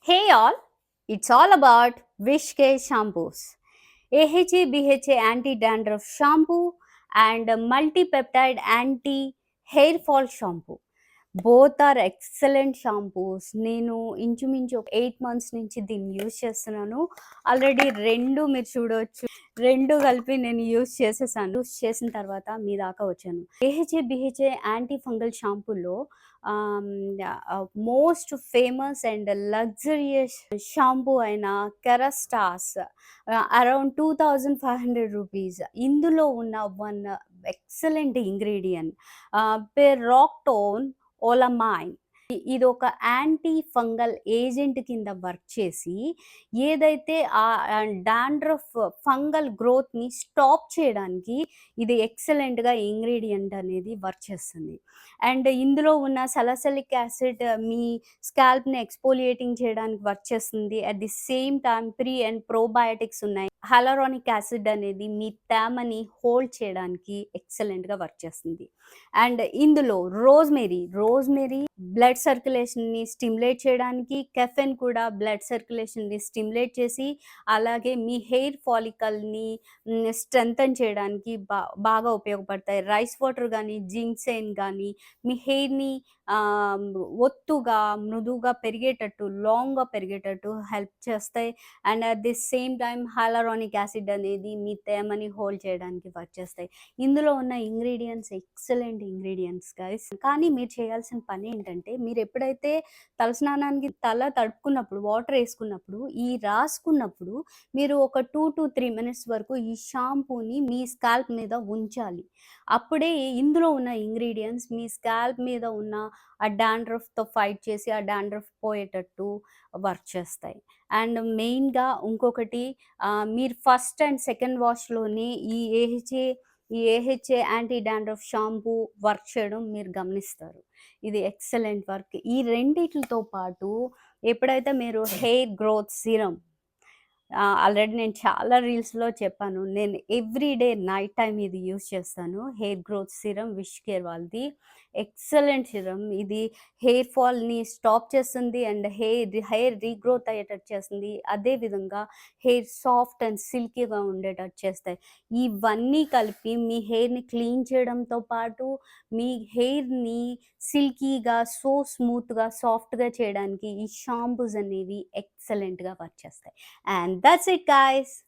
Hey all, it's all about Wishke shampoos. AHA BHA anti dandruff shampoo and multi peptide anti hair fall shampoo. Both are excellent shampoos. నేను ఇంచుమించు ఒక 8 months నుంచి దీన్ని use చేస్తున్నాను. Already 2 మీరు చూడొచ్చు. 2 కలిపి నేను యూజ్ చేసేసాను. యూజ్ చేసిన తర్వాత మీ దాకా వచ్చాను. ఏహెచ్ఏ, బీహెచ్ఏ యాంటీ ఫంగల్ షాంపూలో most famous and luxurious shampoo అయిన కెరాస్టాస్ అరౌండ్ 2500 రూపీస్. ఇందులో ఉన్న one excellent ingredient piroctone olamine. ఇదొక యాంటీ ఫంగల్ ఏజెంట్ కింద వర్క్ చేసి ఏదైతే డాండ్రఫ్ ఫంగల్ గ్రోత్ని స్టాప్ చేయడానికి ఇది ఎక్సలెంట్గా ఇంగ్రీడియంట్ అనేది వర్క్ చేస్తుంది. అండ్ ఇందులో ఉన్న సలసలిక్ యాసిడ్ మీ స్కాల్ప్ని ఎక్స్పోలియేటింగ్ చేయడానికి వర్క్ చేస్తుంది. At the same time pre and probiotics ఉన్నాయి. హైలరానిక్ యాసిడ్ అనేది మీ తేమని హోల్డ్ చేయడానికి ఎక్సలెంట్గా వర్క్ చేస్తుంది. అండ్ ఇందులో రోజ్మెరీ బ్లడ్ సర్క్యులేషన్ని స్టిమ్యులేట్ చేయడానికి, కెఫెన్ కూడా బ్లడ్ సర్క్యులేషన్ని స్టిమ్యులేట్ చేసి అలాగే మీ హెయిర్ ఫాలికల్ని స్ట్రెంథన్ చేయడానికి బాగా ఉపయోగపడతాయి. రైస్ వాటర్ కానీ, జింక్సేన్ కానీ మీ హెయిర్ని ఒత్తుగా మృదువుగా పెరిగేటట్టు, లాంగ్గా పెరిగేటట్టు హెల్ప్ చేస్తాయి. And at the same time hyaluronic acid అనేది మీ తేమని హోల్డ్ చేయడానికి వర్క్ చేస్తాయి. ఇందులో ఉన్న ఇంగ్రీడియంట్స్ ఎక్సలెంట్ ఇంగ్రీడియంట్స్ గైస్. కానీ మీరు చేయాల్సిన పని ఏంటంటే, మీరు ఎప్పుడైతే తలస్నానానికి తల తడుపుకున్నప్పుడు, వాటర్ వేసుకున్నప్పుడు, రాసుకున్నప్పుడు మీరు ఒక 2 to 3 minutes వరకు ఈ షాంపూని మీ స్కాల్ప్ మీద ఉంచాలి. అప్పుడే ఇందులో ఉన్న ఇంగ్రీడియంట్స్ మీ స్కాల్ప్ మీద ఉన్న ఆ డాండ్రఫ్తో ఫైట్ చేసి ఆ డాండ్రఫ్ పోయేటట్టు వర్క్ చేస్తాయి. అండ్ మెయిన్గా ఇంకొకటి, మీరు ఫస్ట్ అండ్ సెకండ్ వాష్లోనే AHA anti dandruff shampoo work చేయడం మీరు గమనిస్తారు. ఇది ఎక్సలెంట్ వర్క్. ఈ రెండిటితో పాటు ఎప్పుడైతే మీరు హెయిర్ గ్రోత్ సీరం, ఆల్రెడీ నేను చాలా రీల్స్లో చెప్పాను, నేను ఎవ్రీడే నైట్ టైం ఇది యూజ్ చేస్తాను. Hair growth serum wish care వాళ్ళది ఎక్సలెంట్ సీరం. ఇది హెయిర్ ఫాల్ని స్టాప్ చేస్తుంది అండ్ హెయిర్ రీగ్రోత్ అయ్యేటట్టు చేస్తుంది. అదేవిధంగా హెయిర్ సాఫ్ట్ అండ్ సిల్కీగా ఉండేటట్టు చేస్తాయి. ఇవన్నీ కలిపి మీ హెయిర్ని క్లీన్ చేయడంతో పాటు మీ హెయిర్ని సిల్కీగా, సో స్మూత్గా, సాఫ్ట్గా చేయడానికి ఈ షాంపూస్ అనేవి ఎక్సలెంట్గా వర్క్ చేస్తాయి. And that's it, guys.